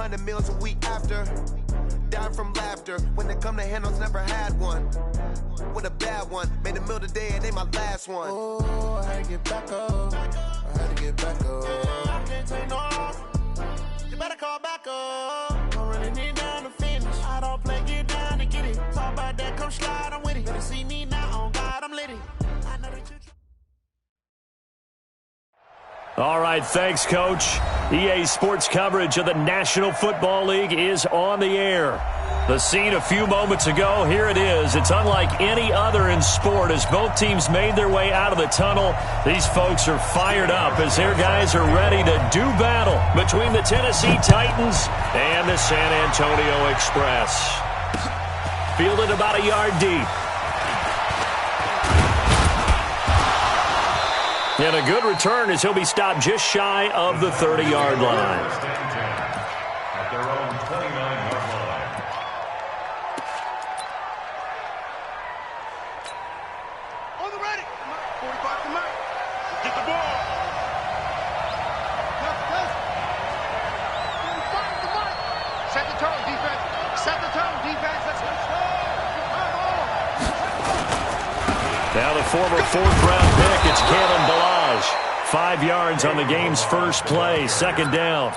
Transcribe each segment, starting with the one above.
100 meals a week after. Dying from laughter. When it come to handles, never had one. With a bad one. Made a meal today and they my last one. Oh, I had to get back up. I had to get back up. I can't take no off. You better call back up. Don't really need down to finish. I don't play, get down to get it. Talk about that, come slide, I'm with it. Better see me now, on God, I'm litty. I know that you... All right, thanks, Coach. EA Sports coverage of the National Football League is on the air. The scene a few moments ago, here it is. It's unlike any other in sport as both teams made their way out of the tunnel. These folks are fired up as their guys are ready to do battle between the Tennessee Titans and the San Antonio Express. Fielded about a yard deep. And a good return as he'll be stopped just shy of the 30-yard line. At their own 29-yard line. On the ready. 45 to Mike. Get the ball. 45 to Mike. Set the tone, defense. Set the tone, defense. Let's go. Now the former fourth-round pick, it's Kalen Balaj. 5 yards on the game's first play, second down.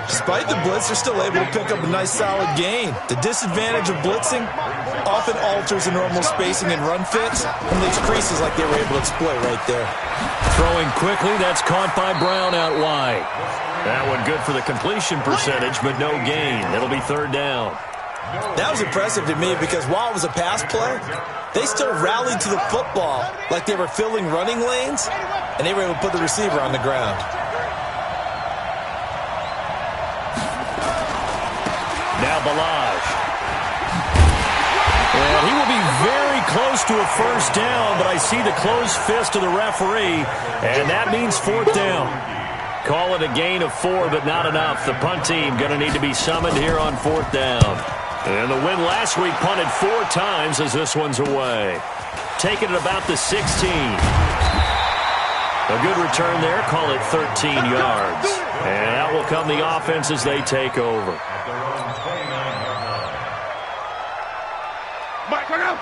Despite the blitz, they're still able to pick up a nice solid gain. The disadvantage of blitzing often alters the normal spacing and run fits and leaves creases like they were able to exploit right there. Throwing quickly, that's caught by Brown out wide. That one good for the completion percentage, but no gain. It'll be third down. That was impressive to me because while it was a pass play, they still rallied to the football like they were filling running lanes, and they were able to put the receiver on the ground. Now Balaj. And he will be very close to a first down, but I see the closed fist of the referee, and that means fourth down. Call it a gain of 4, but not enough. The punt team going to need to be summoned here on fourth down. And the win last week punted 4 times as this one's away. Taking it about the 16. A good return there. Call it 13 yards. And out will come the offense as they take over. At their own 29-yard line. Mike, right out.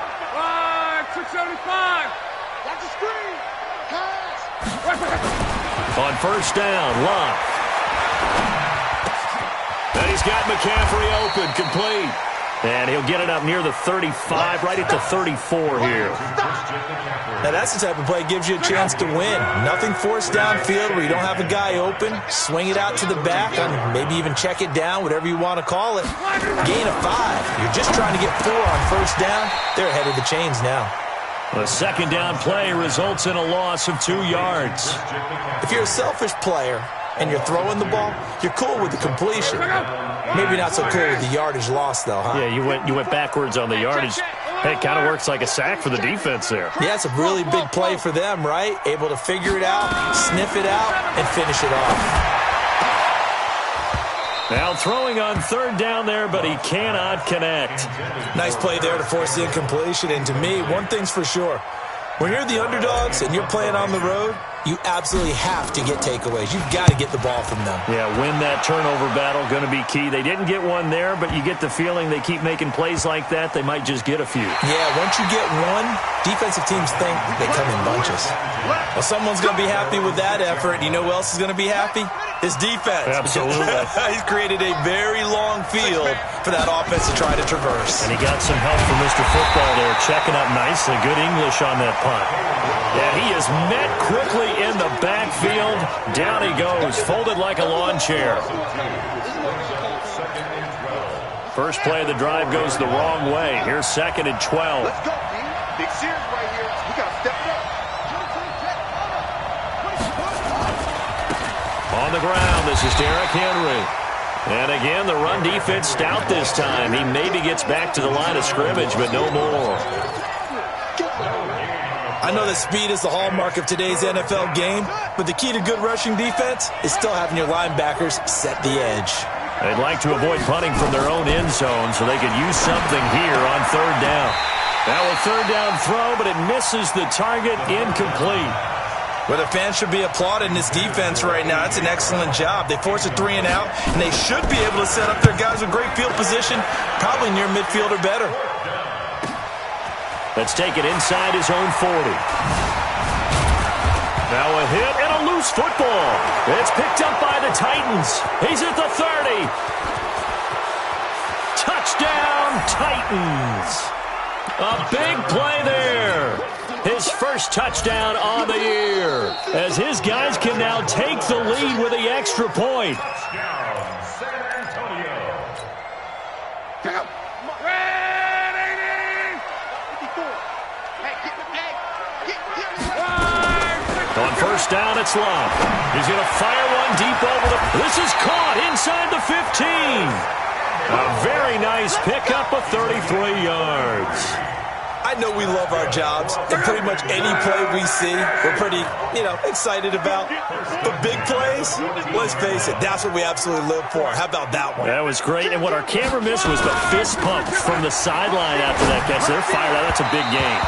675. That's the screen. Pass. On first down, Love. And he's got McCaffrey open, complete. And he'll get it up near the 35, right at the 34 here. Now that's the type of play that gives you a chance to win. Nothing forced downfield where you don't have a guy open. Swing it out to the back, and maybe even check it down, whatever you want to call it. Gain of 5. You're just trying to get 4 on first down. They're ahead of the chains now. The second down play results in a loss of 2 yards. If you're a selfish player and you're throwing the ball, you're cool with the completion. Maybe not so cool with the yardage loss, though, huh? Yeah, you went backwards on the yardage. Hey, it kind of works like a sack for the defense there. Yeah, it's a really big play for them, right? Able to figure it out, sniff it out, and finish it off. Now throwing on third down there, but he cannot connect. Nice play there to force the incompletion. And to me, one thing's for sure. When you're the underdogs and you're playing on the road, you absolutely have to get takeaways. You've got to get the ball from them. Yeah, win that turnover battle, going to be key. They didn't get one there, but you get the feeling they keep making plays like that, they might just get a few. Yeah, once you get one, defensive teams think they come in bunches. Well, someone's going to be happy with that effort. You know who else is going to be happy? His defense. Absolutely. He's created a very long field for that offense to try to traverse. And he got some help from Mr. Football there, checking up nicely. Good English on that punt. And he is met quickly in the backfield. Down he goes, folded like a lawn chair. First play of the drive goes the wrong way. Here's second and 12. Let's go, D. Big series right here. We got to step it up. On the ground, this is Derrick Henry. And again, the run defense stout this time. He maybe gets back to the line of scrimmage, but no more. I know that speed is the hallmark of today's NFL game, but the key to good rushing defense is still having your linebackers set the edge. They'd like to avoid punting from their own end zone so they could use something here on third down. Now a third down throw, but it misses the target, incomplete. Well, the fans should be applauding this defense right now. That's an excellent job. They force a 3 and out, and they should be able to set up their guys with great field position, probably near midfield or better. Let's take it inside his own 40. Now a hit and a loose football. It's picked up by the Titans. He's at the 30. Touchdown, Titans. A big play there. His first touchdown on the year, as his guys can now take the lead with the extra point. Touchdown, San Antonio. On first down, it's Love. He's going to fire one deep over the... This is caught inside the 15. A very nice pickup of 33 yards. I know we love our jobs, and pretty much any play we see, we're pretty, excited about. But big plays, let's face it, that's what we absolutely live for. How about that one? That was great, and what our camera missed was the fist pump from the sideline after that catch. They're fired out. That's a big game.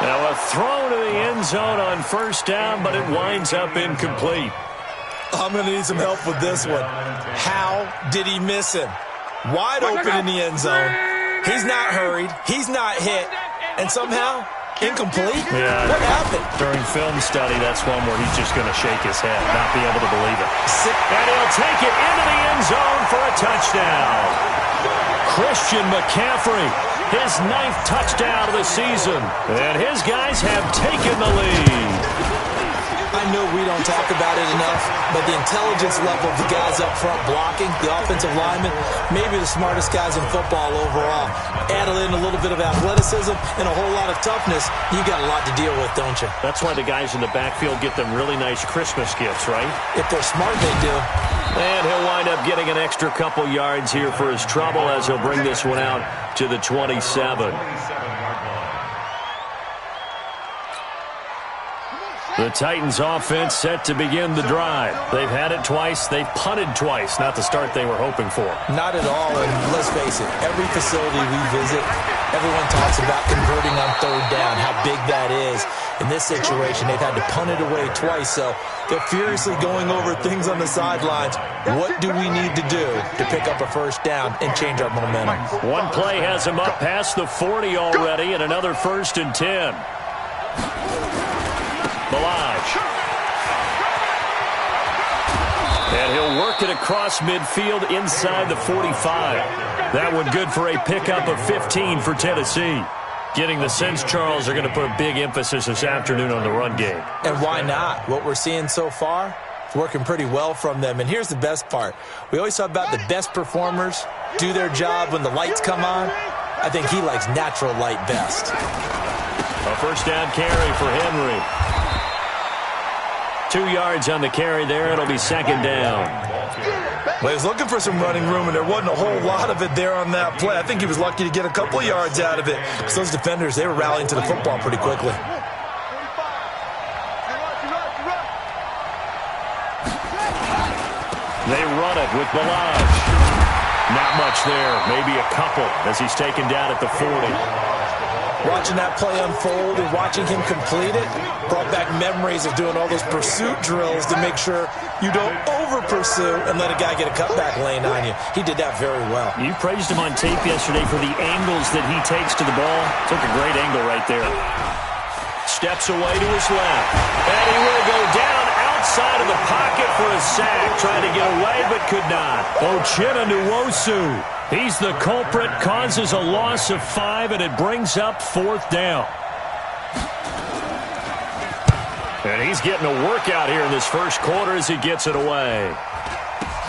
Now a throw to the end zone on first down, but it winds up incomplete. I'm going to need some help with this one. How did he miss him? Wide open in the end zone. He's not hurried. He's not hit. And somehow, incomplete? Yeah. What happened? During film study, that's one where he's just going to shake his head, not be able to believe it. And he'll take it into the end zone for a touchdown. Christian McCaffrey, his 9th touchdown of the season. And his guys have taken the lead. I know we don't talk about it enough, but the intelligence level of the guys up front blocking, the offensive linemen, maybe the smartest guys in football overall. Add in a little bit of athleticism and a whole lot of toughness, you got a lot to deal with, don't you? That's why the guys in the backfield get them really nice Christmas gifts, right? If they're smart, they do. And he'll wind up getting an extra couple yards here for his trouble as he'll bring this one out to the 27. The Titans offense set to begin the drive. They've had it twice. They've punted twice. Not the start they were hoping for. Not at all. And let's face it, every facility we visit, everyone talks about converting on third down, how big that is. In this situation, they've had to punt it away twice, so they're furiously going over things on the sidelines. What do we need to do to pick up a first down and change our momentum? One play has him up past the 40 already, and another 1st and 10. Balaj. And he'll work it across midfield inside the 45. That one good for a pickup of 15 for Tennessee. Getting the sense Charles are going to put a big emphasis this afternoon on the run game. And why not? What we're seeing so far, it's working pretty well from them. And here's the best part. We always talk about the best performers do their job when the lights come on. I think he likes natural light best. A first down carry for Henry. 2 yards on the carry there. It'll be 2nd down. Well, he was looking for some running room, and there wasn't a whole lot of it there on that play. I think he was lucky to get a couple yards out of it because those defenders, they were rallying to the football pretty quickly. They run it with Balaj. Not much there. Maybe a couple as he's taken down at the 40. Watching that play unfold and watching him complete it brought back memories of doing all those pursuit drills to make sure you don't over-pursue and let a guy get a cutback lane on you. He did that very well. You praised him on tape yesterday for the angles that he takes to the ball. Took a great angle right there. Steps away to his left. And he will go down outside of the pocket for a sack. Trying to get away but could not. Uchenna Nwosu. He's the culprit, causes a loss of 5, and it brings up 4th down. And he's getting a workout here in this first quarter as he gets it away.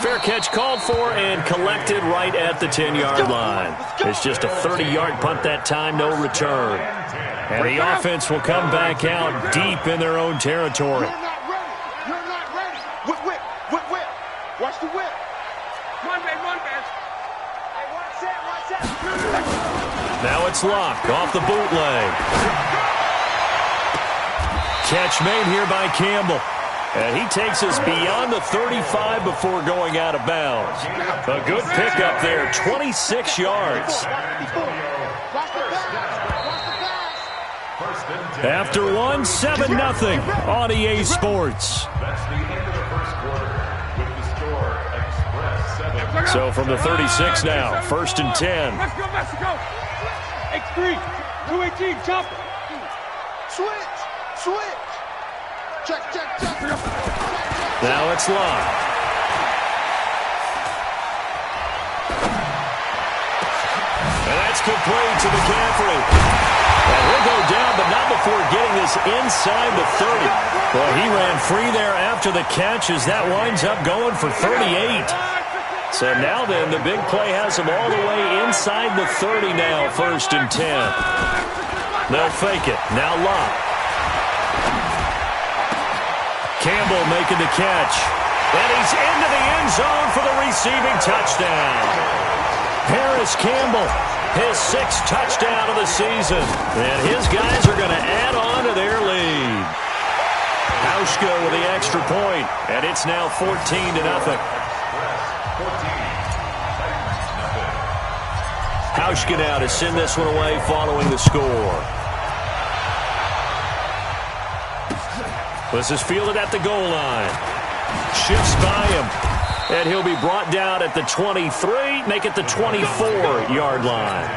Fair catch called for and collected right at the 10-yard line. It's just a 30-yard punt that time, no return. And the offense will come back out deep in their own territory. You're not ready. You're not ready. Whip, whip, whip, whip. Watch the whip. Run, man, run, man. Hey, watch that, watch that. Now it's Locke off the bootleg. Catch made here by Campbell. And he takes us beyond the 35 before going out of bounds. A good pickup there, 26 yards. After one, 7-0 on EA Sports. That's the end of the first quarter with the score Express 7. So from the 36 now, 1st and 10. Let's go, Mexico! X3, 218, jump! Switch. Check. Now it's Locke. And that's complete to McCaffrey. And he'll go down, but not before getting this inside the 30. Well, he ran free there after the catch as that winds up going for 38. So now then, the big play has him all the way inside the 30 now, 1st and 10. They'll fake it. Now Locke. Campbell making the catch. And he's into the end zone for the receiving touchdown. Harris Campbell, his 6th touchdown of the season. And his guys are going to add on to their lead. Hauschka with the extra point, and it's now 14-0. Hauschka now to send this one away following the score. This is fielded at the goal line. Shifts by him. And he'll be brought down at the 23, make it the 24-yard line.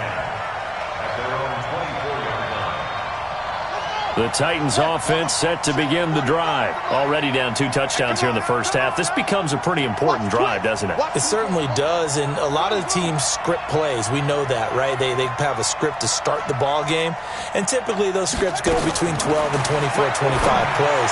The Titans offense set to begin the drive. Already down 2 touchdowns here in the first half. This becomes a pretty important drive, doesn't it? It certainly does, and a lot of the teams script plays. We know that, right? They have a script to start the ball game, and typically those scripts go between 12 and 24, 25 plays.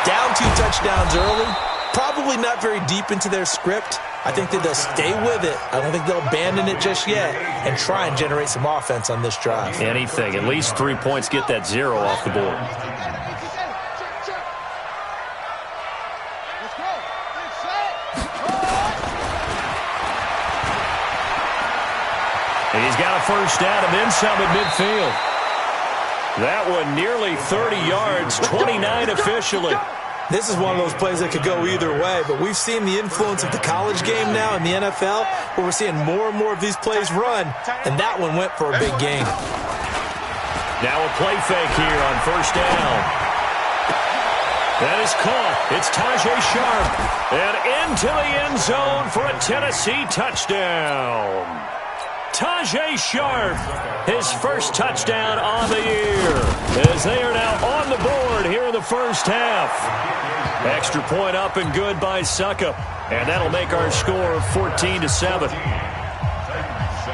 Down 2 touchdowns early, probably not very deep into their script. I think that they'll stay with it. I don't think they'll abandon it just yet and try and generate some offense on this drive. Anything. At least 3 points, get that 0 off the board. And he's got a first down and then some at midfield. That one nearly 30 yards, 29 officially. This is one of those plays that could go either way, but we've seen the influence of the college game now in the NFL, where we're seeing more and more of these plays run, and that one went for a big gain. Now a play fake here on first down. That is caught. It's Tajay Sharp, and into the end zone for a Tennessee touchdown. Tajay Sharp, his first touchdown on the year, as they are now on the board here in the first half. Extra point up and good by Suckup, and that'll make our score 14-7.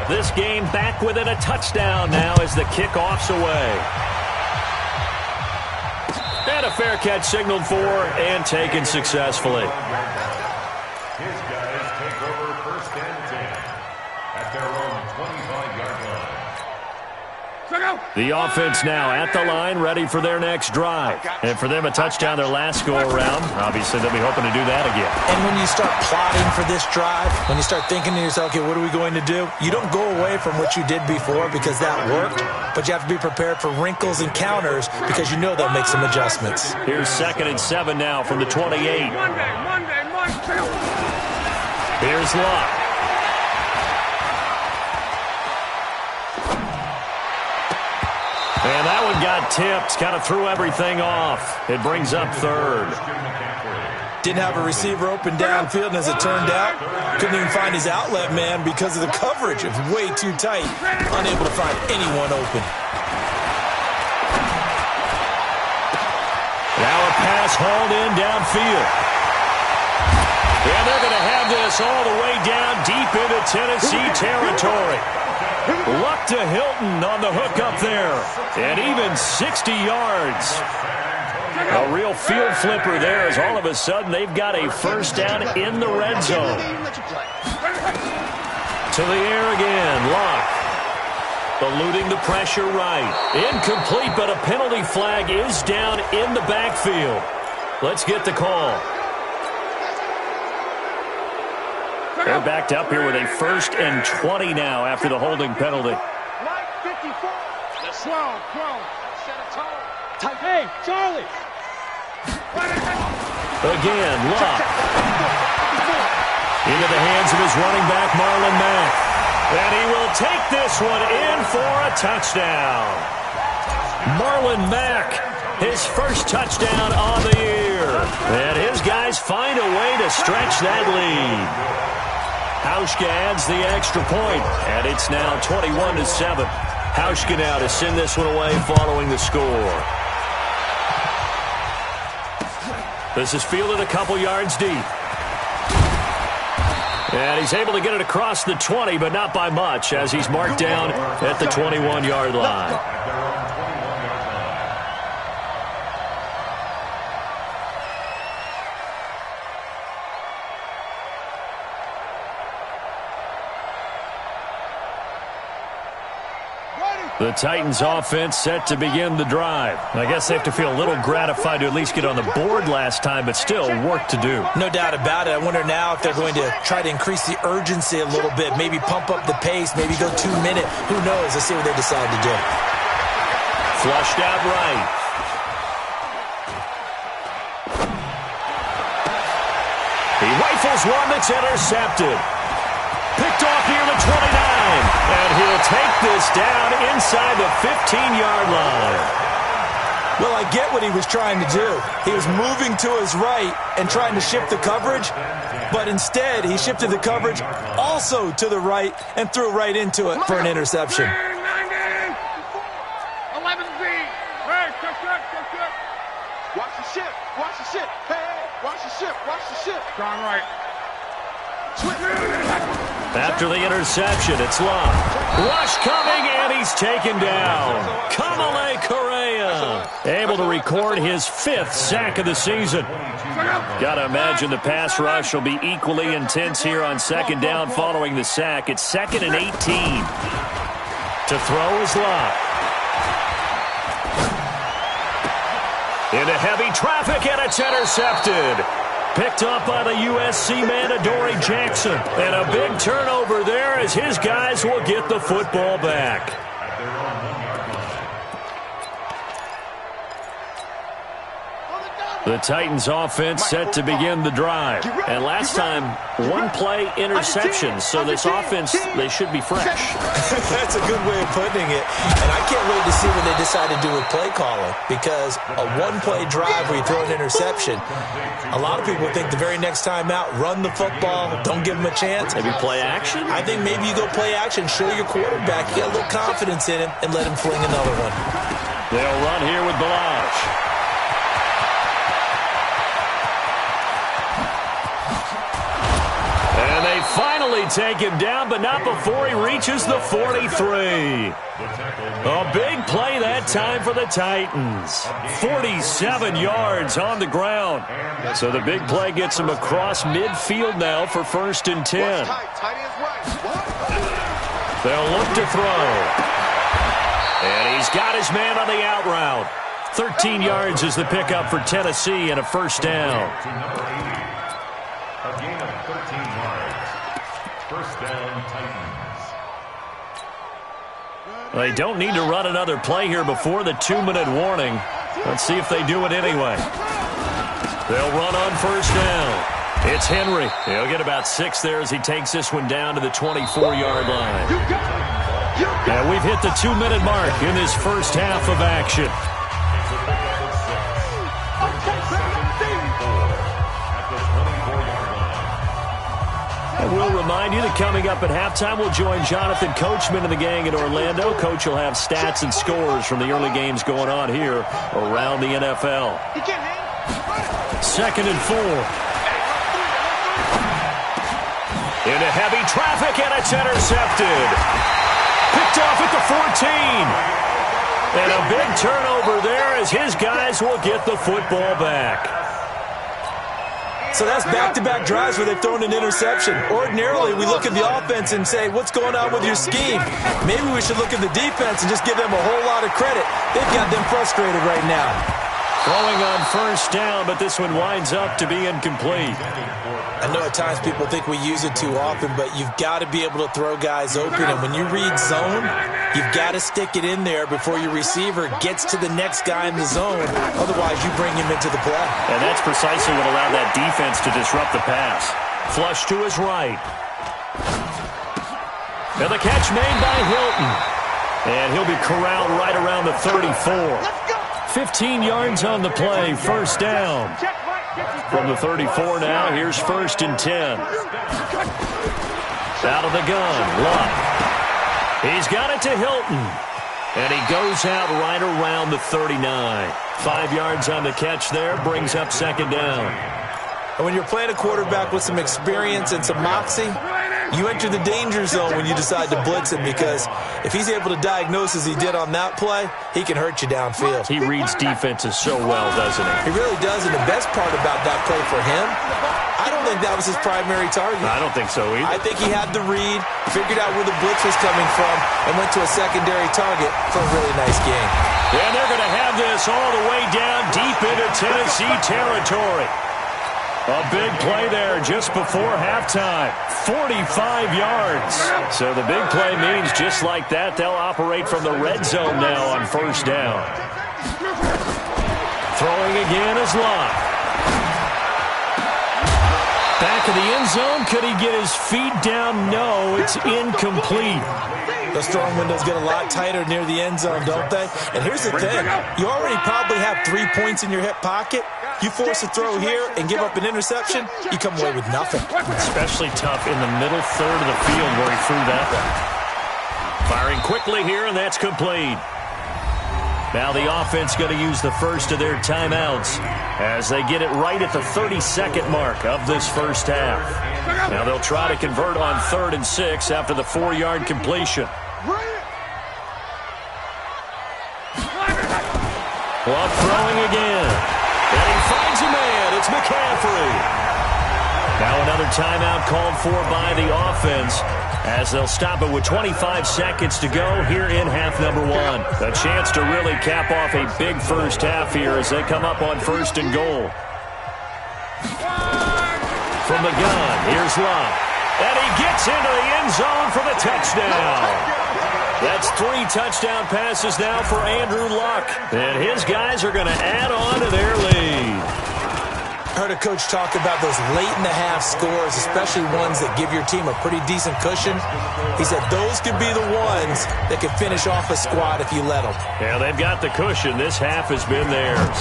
This game back within a touchdown now as the kickoff's away. And a fair catch signaled for and taken successfully. His guys take over 1st and 10 at their own 25-yard line. The offense now at the line, ready for their next drive. And for them, a touchdown their last go-around. Obviously, they'll be hoping to do that again. And when you start plotting for this drive, when you start thinking to yourself, okay, what are we going to do? You don't go away from what you did before because that worked, but you have to be prepared for wrinkles and counters because you know they'll make some adjustments. Here's 2nd and 7 now from the 28. Monday. Here's Locke. And that one got tipped, kind of threw everything off. It brings up 3rd. Didn't have a receiver open downfield, and as it turned out, couldn't even find his outlet man because of the coverage. It was way too tight, unable to find anyone open. Now a pass hauled in downfield. And they're going to have this all the way down deep into Tennessee territory. Luck to Hilton on the hook up there. And even 60 yards. A real field flipper there as all of a sudden they've got a first down in the red zone. To the air again, Locke. Eluding the pressure right. Incomplete, but a penalty flag is down in the backfield. Let's get the call. They're backed up here with a 1st and 20 now after the holding penalty. Hey, Charlie! Again, Locke. Into the hands of his running back, Marlon Mack. And he will take this one in for a touchdown. Marlon Mack, his first touchdown on the year. And his guys find a way to stretch that lead. Hauschka adds the extra point, and it's now 21-7. Hauschka now to send this one away following the score. This is fielded a couple yards deep. And he's able to get it across the 20, but not by much, as he's marked down at the 21-yard line. The Titans offense set to begin the drive. I guess they have to feel a little gratified to at least get on the board last time, but still work to do. No doubt about it. I wonder now if they're going to try to increase the urgency a little bit, maybe pump up the pace, maybe go 2 minute. Who knows? Let's see what they decide to do. Flushed out right. He rifles one that's intercepted. Picked off near the 29. And he'll take this down inside the 15-yard line. Well, I get what he was trying to do. He was moving to his right and trying to shift the coverage, but instead he shifted the coverage also to the right and threw right into it for an interception. 11 Z. Hey, check. Watch the ship. Hey, watch the ship. Strong right. After the interception, it's Love. Rush coming, and he's taken down. Kamale Correa able to record his 5th sack of the season. Got to imagine the pass rush will be equally intense here on second down following the sack. It's 2nd and 18. To throw is Love. Into heavy traffic, and it's intercepted. Picked up by the USC man, Adoree Jackson. And a big turnover there as his guys will get the football back. The Titans offense set to begin the drive. And last time, 1-play interception. So this offense, they should be fresh. That's a good way of putting it. And I can't wait to see what they decide to do with play calling. Because a 1-play drive where you throw an interception, a lot of people think the very next time out, run the football, don't give them a chance. Maybe play action? I think maybe you go play action, show your quarterback, you got a little confidence in him, and let him fling another one. They'll run here with Balazs. And they finally take him down, but not before he reaches the 43. A big play that time for the Titans. 47 yards on the ground. So the big play gets him across midfield now for 1st and 10. They'll look to throw. And he's got his man on the out route. 13 yards is the pickup for Tennessee and a 1st down. A gain of 13 yards. 1st down, Titans. They don't need to run another play here before the 2-minute warning. Let's see if they do it anyway. They'll run on 1st down. It's Henry. He'll get about 6 there as he takes this one down to the 24-yard line. And we've hit the 2-minute mark in this first half of action. And we'll remind you that coming up at halftime, we'll join Jonathan Coachman and the gang in Orlando. Coach will have stats and scores from the early games going on here around the NFL. 2nd and 4. Into heavy traffic, and it's intercepted. Picked off at the 14. And a big turnover there as his guys will get the football back. So that's back-to-back drives where they've thrown an interception. Ordinarily, we look at the offense and say, what's going on with your scheme? Maybe we should look at the defense and just give them a whole lot of credit. They've got them frustrated right now. Throwing on 1st down, but this one winds up to be incomplete. I know at times people think we use it too often, but you've got to be able to throw guys open. And when you read zone, you've got to stick it in there before your receiver gets to the next guy in the zone. Otherwise, you bring him into the play. And that's precisely what allowed that defense to disrupt the pass. Flush to his right. And the catch made by Hilton. And he'll be corralled right around the 34. 15 yards on the play, first down. From the 34 now, here's 1st and 10. Out of the gun, Luck. He's got it to Hilton. And he goes out right around the 39. 5 yards on the catch there, brings up 2nd down. And when you're playing a quarterback with some experience and some moxie, you enter the danger zone when you decide to blitz him, because if he's able to diagnose as he did on that play, he can hurt you downfield. He reads defenses so well, doesn't he? He really does, and the best part about that play for him, I don't think that was his primary target. I don't think so either. I think he had the read, figured out where the blitz was coming from, and went to a secondary target for a really nice game. And they're going to have this all the way down deep into Tennessee territory. A big play there just before halftime. 45 yards. So the big play means just like that, they'll operate from the red zone now on 1st down. Throwing again is Luck. Back of the end zone. Could he get his feet down? No, it's incomplete. The strong windows get a lot tighter near the end zone, don't they? And here's the thing. You already probably have 3 points in your hip pocket. You force a throw here and give up an interception, you come away with nothing. Especially tough in the middle third of the field where he threw that one. Firing quickly here, and that's complete. Now the offense going to use the first of their timeouts as they get it right at the 32nd mark of this first half. Now they'll try to convert on 3rd and 6 after the 4-yard completion. Luck throwing again. And he finds a man. It's McCaffrey. Now another timeout called for by the offense as they'll stop it with 25 seconds to go here in half number 1. A chance to really cap off a big first half here as they come up on 1st and goal. From the gun, here's Luck. And he gets into the end zone for the touchdown. That's 3 touchdown passes now for Andrew Luck. And his guys are going to add on to their lead. I heard a coach talk about those late-in-the-half scores, especially ones that give your team a pretty decent cushion. He said those could be the ones that could finish off a squad if you let them. Yeah, they've got the cushion. This half has been theirs.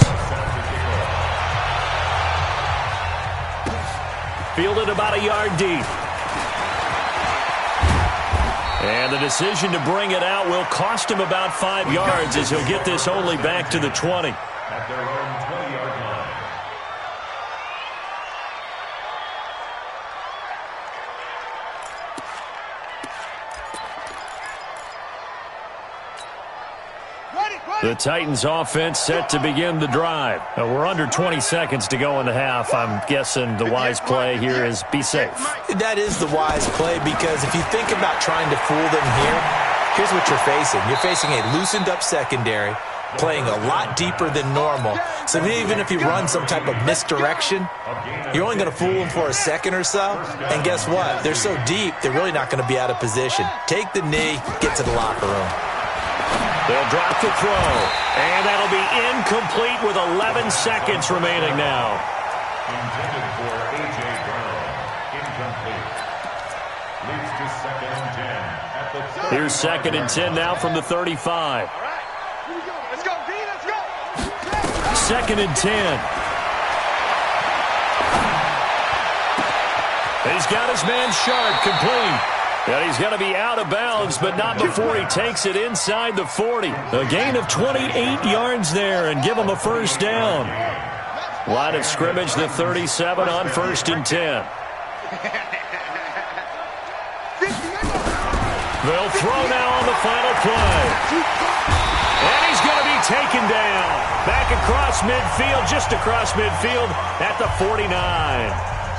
Fielded about a yard deep. And the decision to bring it out will cost him about 5 yards as he'll get this only back to the 20. At their own 20-yard line. The Titans offense set to begin the drive. We're under 20 seconds to go in the half. I'm guessing the wise play here is be safe. That is the wise play, because if you think about trying to fool them here, here's what you're facing. You're facing a loosened up secondary, playing a lot deeper than normal. So even if you run some type of misdirection, you're only going to fool them for a second or so. And guess what? They're so deep, they're really not going to be out of position. Take the knee, get to the locker room. They'll drop the throw, and that'll be incomplete with 11 seconds remaining now. Intended for A.J. Brown. Incomplete. Leads to 2nd and 10 at the 30. Here's 2nd and 10 now from the 35. Let's go, D, let's go. 2nd and 10. He's got his man Sharp complete. And he's going to be out of bounds, but not before he takes it inside the 40. A gain of 28 yards there and give him a first down. Line of scrimmage, the 37 on 1st and 10. They'll throw now on the final play. And he's going to be taken down. Back across midfield, just across midfield at the 49.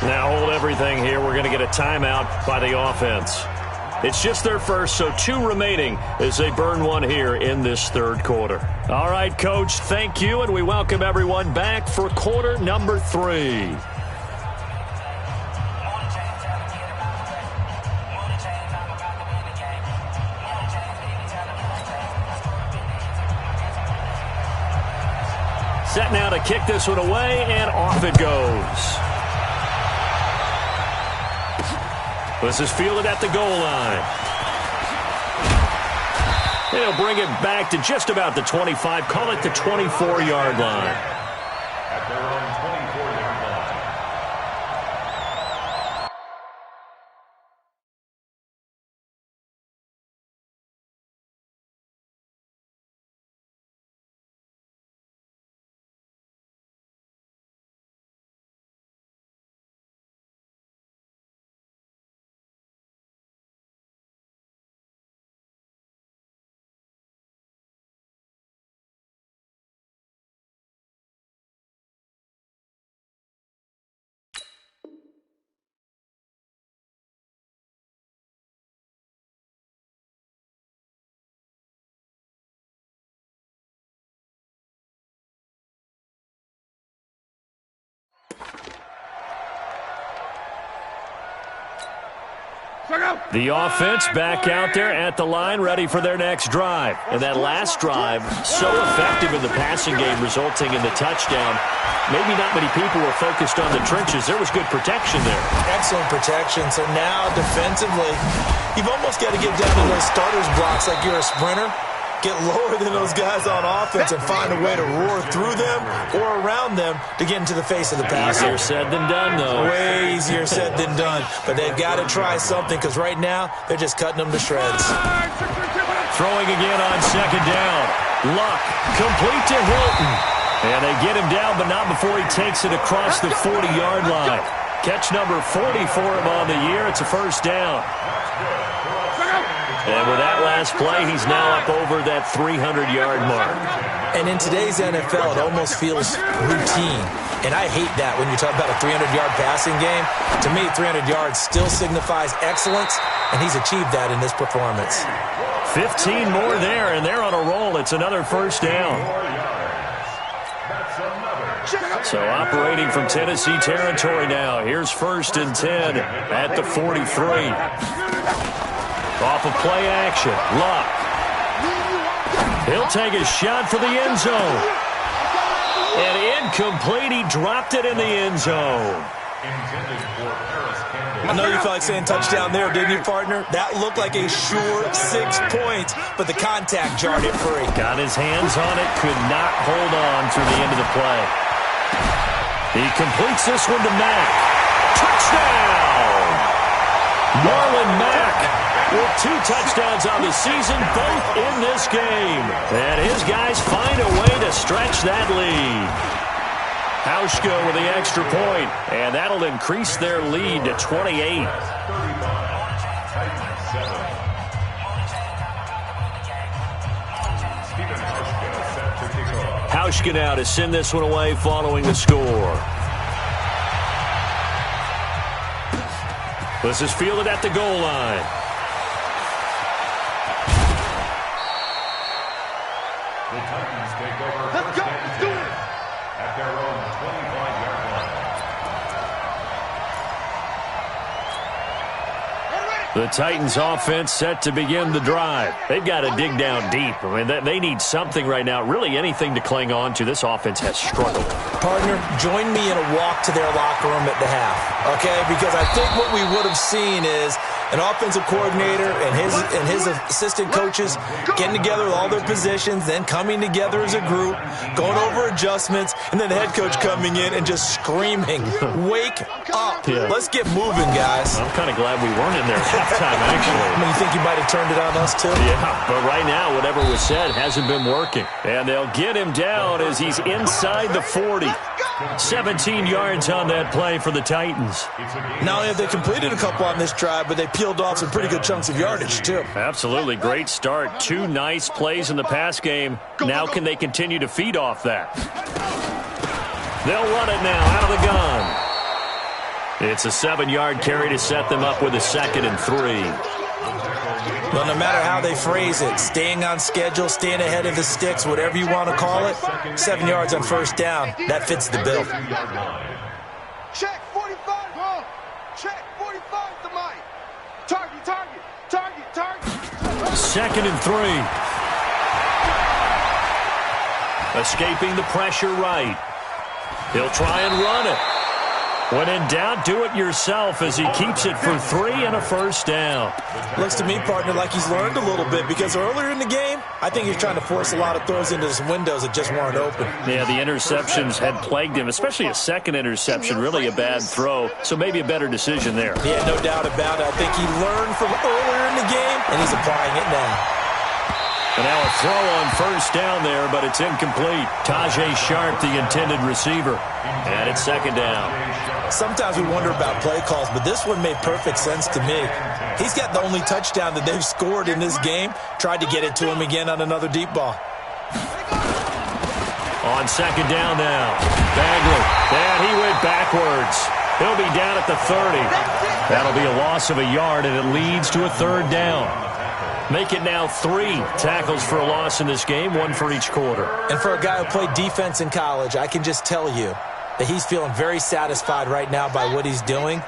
Now hold everything here. We're going to get a timeout by the offense. It's just their first, so 2 remaining as they burn one here in this 3rd quarter. All right, Coach, thank you, and we welcome everyone back for quarter number 3. Set now to kick this one away, and off it goes. This is fielded at the goal line. They'll bring it back to just about the 25, call it the 24-yard line. At their own 24-yard line. The offense back out there at the line, ready for their next drive. And that last drive, so effective in the passing game, resulting in the touchdown. Maybe not many people were focused on the trenches. There was good protection there. Excellent protection. So now, defensively, you've almost got to get down to those starters blocks like you're a sprinter. Get lower than those guys on offense and find a way to roar through them or around them to get into the face of the passer. Easier said than done, though. Way easier said than done. But they've got to try something because right now they're just cutting them to shreds. Throwing again on second down. Luck, complete to Hilton. And they get him down, but not before he takes it across the 40-yard line. Catch number 40 for him on the year. It's a first down. And with that last play, he's now up over that 300-yard mark. And in today's NFL, it almost feels routine. And I hate that when you talk about a 300-yard passing game. To me, 300 yards still signifies excellence, and he's achieved that in this performance. 15 more there, and they're on a roll. It's another first down. So operating from Tennessee territory now. Here's 1st and 10 at the 43. Off of play action, Luck. He'll take a shot for the end zone. And incomplete, he dropped it in the end zone. I know you felt like saying touchdown there, didn't you, partner? That looked like a sure 6 points, but the contact jarred it free. Got his hands on it, could not hold on through the end of the play. He completes this one to Mack. Touchdown! Marlon Mack with 2 touchdowns on the season, both in this game. And his guys find a way to stretch that lead. Hauschka with the extra point, and that'll increase their lead to 28. Hauschka now to send this one away following the score. This is fielded at the goal line. The Titans take over first and 10 at their own 25-yard line. The Titans offense set to begin the drive. They've got to dig down deep. I mean, they need something right now, really anything to cling on to. This offense has struggled. Partner, join me in a walk to their locker room at the half, okay? Because I think what we would have seen is an offensive coordinator and his assistant coaches getting together with all their positions, then coming together as a group, going over adjustments, and then the head coach coming in and just screaming, "Wake up. Yeah. Let's get moving, guys." I'm kind of glad we weren't in there at halftime, actually. I mean, you think you might have turned it on us, too? Yeah, but right now, whatever was said hasn't been working. And they'll get him down as he's inside the 40. 17 yards on that play for the Titans. Not only have they completed a couple on this drive, but they peeled off some pretty good chunks of yardage, too. Absolutely. Great start. 2 nice plays in the pass game. Now can they continue to feed off that? They'll run it now out of the gun. It's a 7-yard carry to set them up with a 2nd and 3. Well, no matter how they phrase it, staying on schedule, staying ahead of the sticks, whatever you want to call it, 7 yards on first down, that fits the bill. Check 45. Go. Check 45 to Mike. Target, target, target, target. 2nd and 3. Escaping the pressure right. He'll try and run it. When in doubt, do it yourself as he keeps it for 3 and a first down. Looks to me, partner, like he's learned a little bit because earlier in the game, I think he was trying to force a lot of throws into some windows that just weren't open. Yeah, the interceptions had plagued him, especially a second interception, really a bad throw, so maybe a better decision there. Yeah, no doubt about it. I think he learned from earlier in the game, and he's applying it now. And now a throw on first down there, but it's incomplete. Tajay Sharp, the intended receiver. And it's second down. Sometimes we wonder about play calls, but this one made perfect sense to me. He's got the only touchdown that they've scored in this game. Tried to get it to him again on another deep ball. On second down now. Bagley. And he went backwards. He'll be down at the 30. That'll be a loss of a yard, and it leads to a third down. Make it now 3 tackles for a loss in this game, 1 for each quarter. And for a guy who played defense in college, I can just tell you that he's feeling very satisfied right now by what he's doing,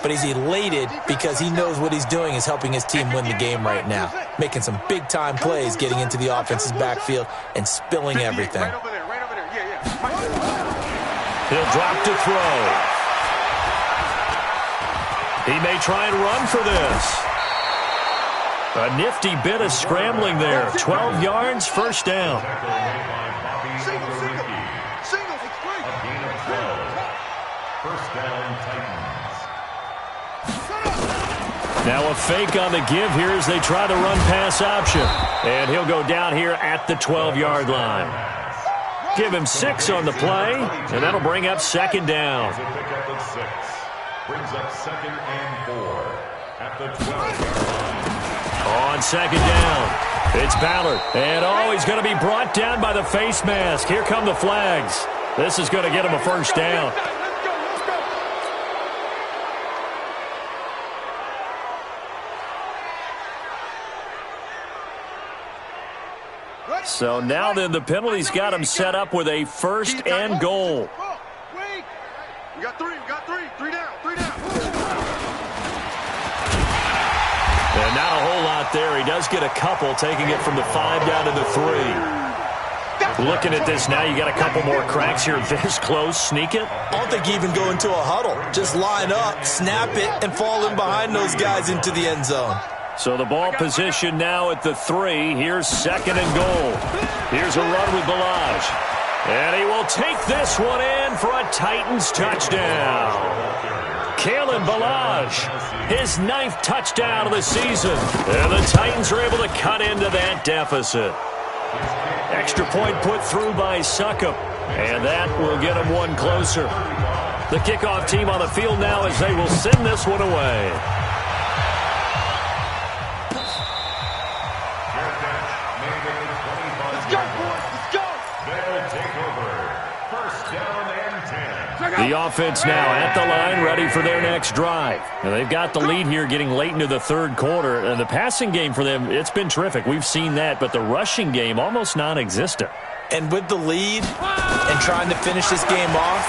but he's elated because he knows what he's doing is helping his team win the game right now, making some big-time plays, getting into the offense's backfield and spilling everything. He'll drop to throw. He may try and run for this. A nifty bit of scrambling there. 12 yards, first down. Now a fake on the give here as they try the run-pass option. And he'll go down here at the 12-yard line. Give him 6 on the play, and that'll bring up second down. Brings up second and 4 at the 12-yard line. On second down, it's Ballard. And, he's going to be brought down by the face mask. Here come the flags. This is going to get him a first down. So now then the penalty's got him set up with a first and goal. We got 3 down. And not a whole lot there. He does get a couple, taking it from the 5 down to the 3. Looking at this now, you got a couple more cracks here this close. Sneak it. I don't think you even go into a huddle. Just line up, snap it, and fall in behind those guys into the end zone. So the ball position now at the 3. Here's second and goal. Here's a run with Balaj. And he will take this one in for a Titans touchdown. Kalen Balaj, his 9th touchdown of the season. And the Titans are able to cut into that deficit. Extra point put through by Succop. And that will get him one closer. The kickoff team on the field now as they will send this one away. The offense now at the line, ready for their next drive. Now they've got the lead here getting late into the third quarter. And the passing game for them, it's been terrific. We've seen that, but the rushing game almost non-existent. And with the lead and trying to finish this game off,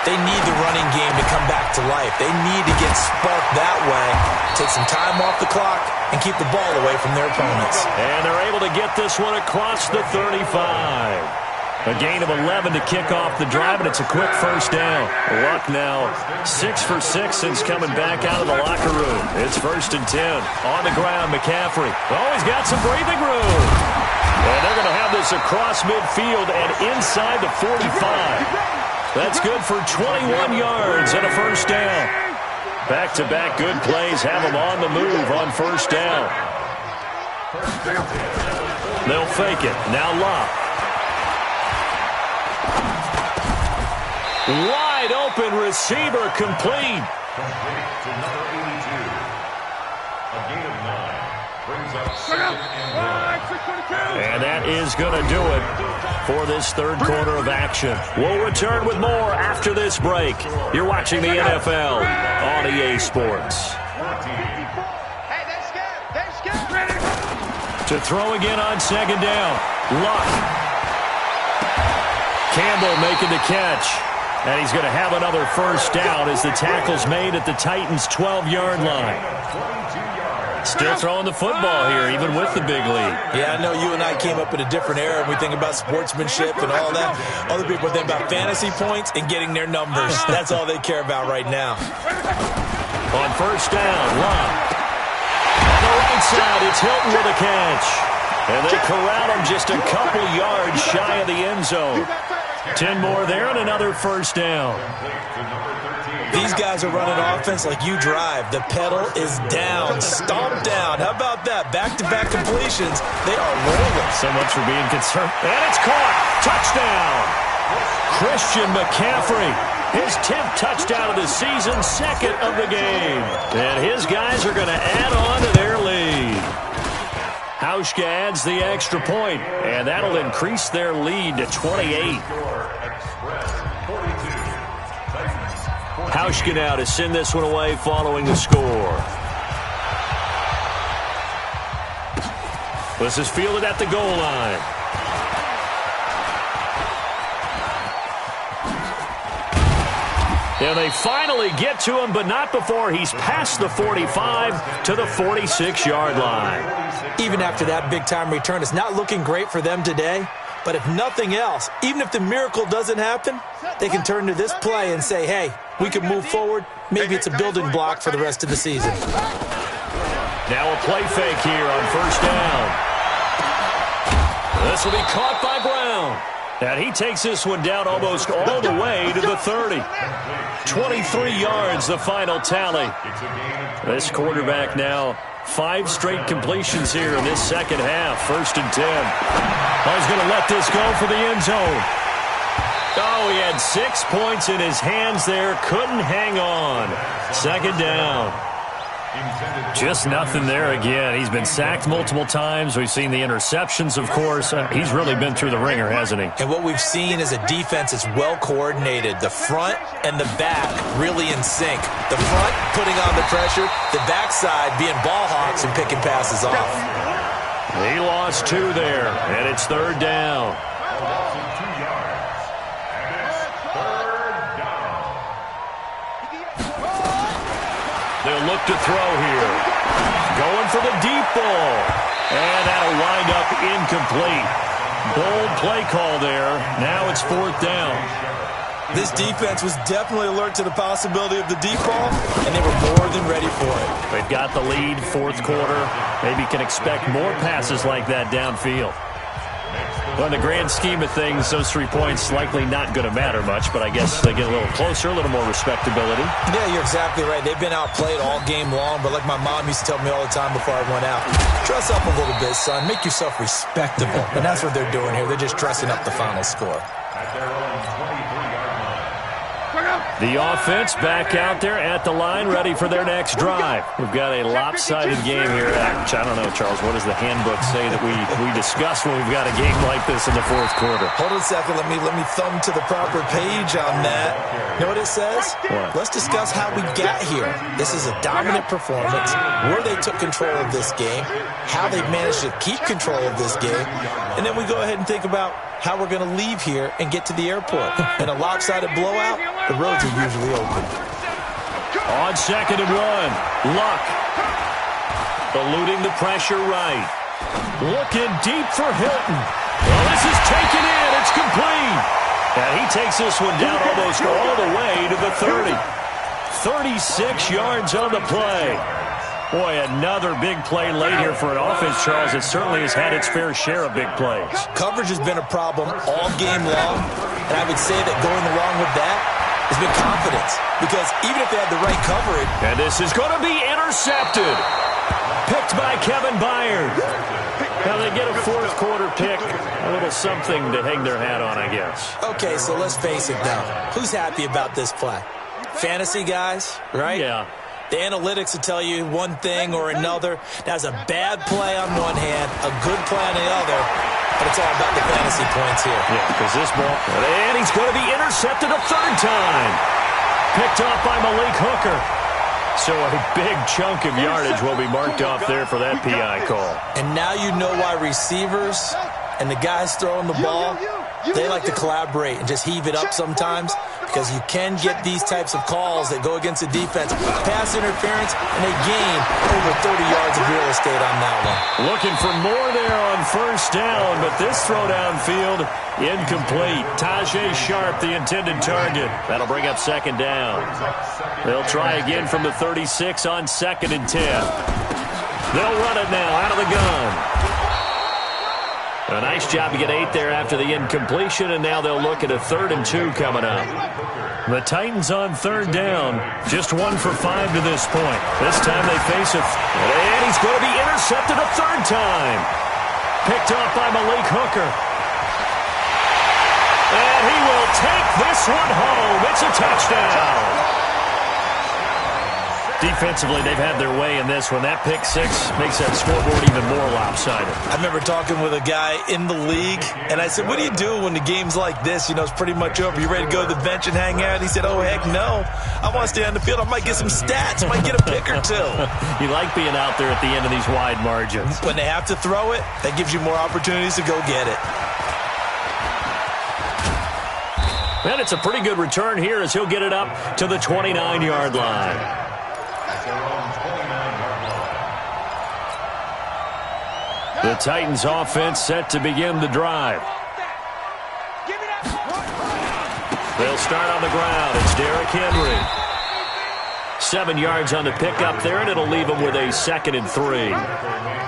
they need the running game to come back to life. They need to get sparked that way, take some time off the clock, and keep the ball away from their opponents. And they're able to get this one across the 35. A gain of 11 to kick off the drive, and it's a quick first down. Luck now 6 for 6 since coming back out of the locker room. It's first and 10. On the ground, McCaffrey. He's got some breathing room. And they're going to have this across midfield and inside the 45. That's good for 21 yards and a first down. Back-to-back good plays have them on the move on first down. They'll fake it. Now Locke. Wide open receiver complete. Complete to number 82. A gain of 9. Brings up second and 1. And that is going to do it for this third quarter of action. We'll return with more after this break. You're watching the NFL on EA Sports. To throw again on second down. Luck. Campbell making the catch. And he's going to have another first down as the tackle's made at the Titans' 12-yard line. 22 yards. Still throwing the football here, even with the big lead. Yeah, I know you and I came up in a different era, and we think about sportsmanship and all that. Other people think about fantasy points and getting their numbers. That's all they care about right now. On first down, Love. On the right side, it's Hilton with a catch. And they corral him just a couple yards shy of the end zone. 10 more there and another first down. These guys are running offense like you drive. The pedal is down, stomp down. How about that? Back-to-back completions. They are rolling. So much for being concerned. And it's caught. Touchdown. Christian McCaffrey. His 10th touchdown of the season, second of the game. And his guys are going to add on to their lead. Hauschka adds the extra point, and that'll increase their lead to 28. Hauschka now to send this one away following the score. This is fielded at the goal line. And they finally get to him, but not before he's past the 45 to the 46-yard line. Even after that big-time return, it's not looking great for them today. But if nothing else, even if the miracle doesn't happen, they can turn to this play and say, hey, we can move forward. Maybe it's a building block for the rest of the season. Now a play fake here on first down. This will be caught by Brown. And he takes this one down almost all the way to the 30. 23 yards, the final tally. This quarterback now 5 straight completions here in this second half. First and 10. He's going to let this go for the end zone. Oh, he had 6 points in his hands there. Couldn't hang on. Second down. Just nothing there again. He's been sacked multiple times. We've seen the interceptions, of course. He's really been through the ringer, hasn't he? And what we've seen is a defense that's well coordinated. The front and the back really in sync. The front putting on the pressure. The backside being ball hawks and picking passes off. He lost 2 there, and it's third down. They'll look to throw here. Going for the deep ball. And that'll wind up incomplete. Bold play call there. Now it's fourth down. This defense was definitely alert to the possibility of the deep ball, and they were more than ready for it. They've got the lead, fourth quarter. Maybe can expect more passes like that downfield. Well, in the grand scheme of things, those 3 points likely not going to matter much, but I guess they get a little closer, a little more respectability. Yeah, you're exactly right. They've been outplayed all game long, but like my mom used to tell me all the time before I went out, dress up a little bit, son. Make yourself respectable. And that's what they're doing here. They're just dressing up the final score. The offense back out there at the line, ready for their next drive. We've got a lopsided game here. I don't know, Charles, what does the handbook say that we discuss when we've got a game like this in the fourth quarter? Hold on a second. Let me thumb to the proper page on that. You know what it says? What? Let's discuss how we got here. This is a dominant performance, where they took control of this game, how they managed to keep control of this game, and then we go ahead and think about how we're going to leave here and get to the airport. In a lopsided blowout, the roads are usually open. On second and 1, Luck. Eluding the pressure right. Looking deep for Hilton. Well, this is taken in. It's complete. And he takes this one down almost all the way to the 30. 36 yards on the play. Boy, another big play late here for an offense, Charles. It certainly has had its fair share of big plays. Coverage has been a problem all game long, and I would say that going along with that has been confidence, because even if they had the right coverage. And this is going to be intercepted. Picked by Kevin Byard. Now they get a fourth quarter pick, a little something to hang their hat on, I guess. Okay, so let's face it now. Who's happy about this play? Fantasy guys, right? Yeah. The analytics will tell you one thing or another. That's a bad play on one hand, a good play on the other, but it's all about the fantasy points here. Yeah, because this ball, and he's going to be intercepted a third time. Picked off by Malik Hooker. So a big chunk of yardage will be marked off there for that PI call. And now you know why receivers and the guys throwing the ball They like to collaborate and just heave it up sometimes because you can get these types of calls that go against the defense. Pass interference, and they gain over 30 yards of real estate on that one. Looking for more there on first down, but this throw downfield incomplete. Tajay Sharp, the intended target. That'll bring up second down. They'll try again from the 36 on 2nd and 10. They'll run it now out of the gun. A nice job to get 8 there after the incompletion, and now they'll look at a 3rd and 2 coming up. The Titans on 3rd down, just 1 for 5 to this point. This time they face and he's going to be intercepted a 3rd time. Picked off by Malik Hooker. And he will take this one home. It's a touchdown. Defensively, they've had their way in this one. That pick 6 makes that scoreboard even more lopsided. I remember talking with a guy in the league, and I said, what do you do when the game's like this? You know, it's pretty much over. You ready to go to the bench and hang out? He said, oh, heck no. I want to stay on the field. I might get some stats. I might get a pick or 2. You like being out there at the end of these wide margins. When they have to throw it, that gives you more opportunities to go get it. And it's a pretty good return here as he'll get it up to the 29-yard line. The Titans offense set to begin the drive. They'll start on the ground. It's Derrick Henry. 7 yards on the pickup there, and it'll leave him with a 2nd and 3.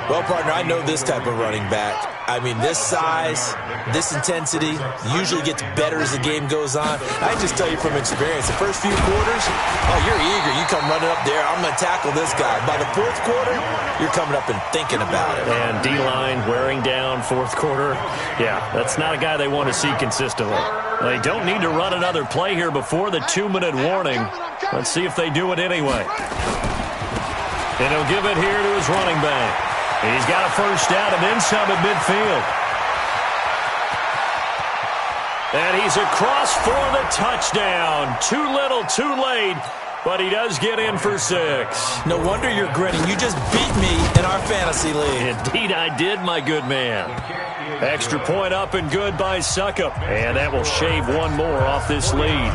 Well, partner, I know this type of running back. I mean, this size, this intensity usually gets better as the game goes on. I just tell you from experience, the first few quarters, oh, you're eager. You come running up there, I'm going to tackle this guy. By the 4th quarter, you're coming up and thinking about it. And D-line wearing down 4th quarter. Yeah, that's not a guy they want to see consistently. They don't need to run another play here before the 2-minute warning. Let's see if they do it anyway. And he'll give it here to his running back. He's got a first down and then some at midfield. And he's across for the touchdown. Too little, too late, but he does get in for 6. No wonder you're grinning. You just beat me in our fantasy league. Indeed I did, my good man. Extra point up and good by Suckup. And that will shave one more off this lead.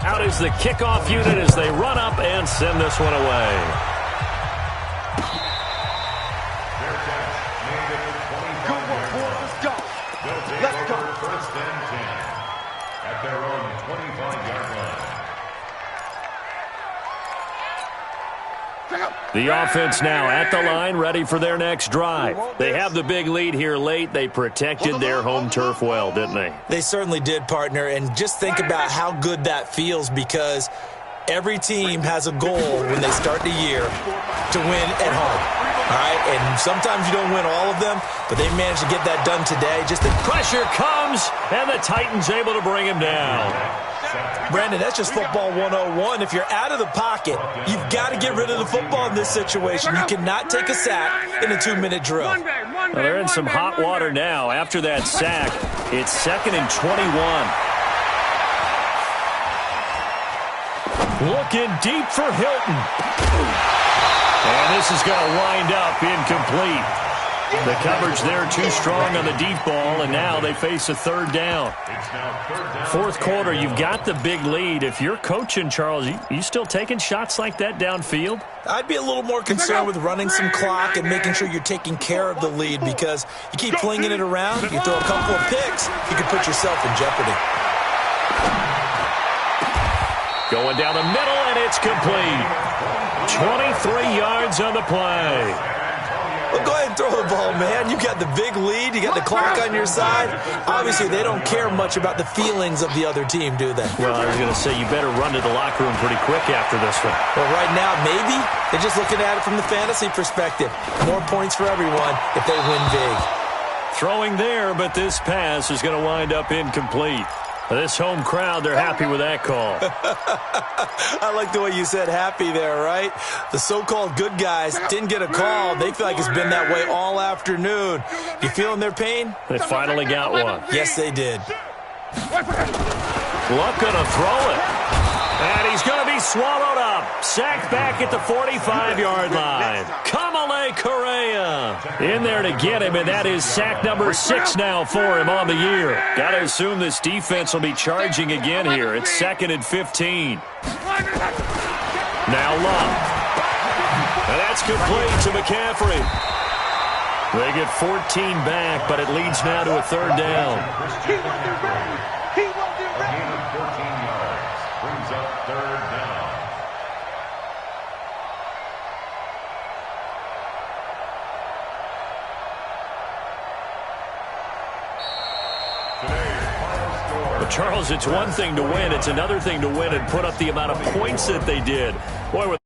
Out is the kickoff unit as they run up and send this one away. The offense now at the line, ready for their next drive. They have the big lead here late. They protected their home turf well, didn't they? They certainly did, partner. And just think about how good that feels, because every team has a goal when they start the year to win at home. All right, and sometimes you don't win all of them, but they managed to get that done today. Just the pressure comes, and the Titans able to bring him down. Brandon, that's just football 101. If you're out of the pocket, you've got to get rid of the football in this situation. You cannot take a sack in a 2-minute drill. Well, they're in some hot water now. After that sack, it's 2nd and 21. Looking deep for Hilton. And this is going to wind up incomplete. The coverage there too strong on the deep ball, and now they face a 3rd down. 4th quarter, you've got the big lead. If you're coaching, Charles, you still taking shots like that downfield? I'd be a little more concerned with running some clock and making sure you're taking care of the lead, because you keep flinging it around, you throw a couple of picks, you can put yourself in jeopardy. Going down the middle, and it's complete. 23 yards on the play. Well, go ahead and throw the ball, man. You got the big lead. You got the clock on your side. Obviously, they don't care much about the feelings of the other team, do they? Well, I was going to say, you better run to the locker room pretty quick after this one. Well, right now, maybe. They're just looking at it from the fantasy perspective. More points for everyone if they win big. Throwing there, but this pass is going to wind up incomplete. This home crowd, they're happy with that call. I like the way you said happy there, right? The so-called good guys didn't get a call. They feel like it's been that way all afternoon. You feeling their pain? They finally got one. Yes, they did. Luck gonna throw it. And he's going to be swallowed up. Sacked back at the 45-yard line. Kamale Correa. in there to get him, and that is sack number 6 now for him on the year. Got to assume this defense will be charging again here. It's 2nd and 15. Now Love. And that's complete to McCaffrey. They get 14 back, but it leads now to a 3rd down. He won't be ready. He won't be ready. A gain of 14 yards brings up 3rd down. But Charles, it's one thing to win. It's another thing to win and put up the amount of points that they did. Boy, with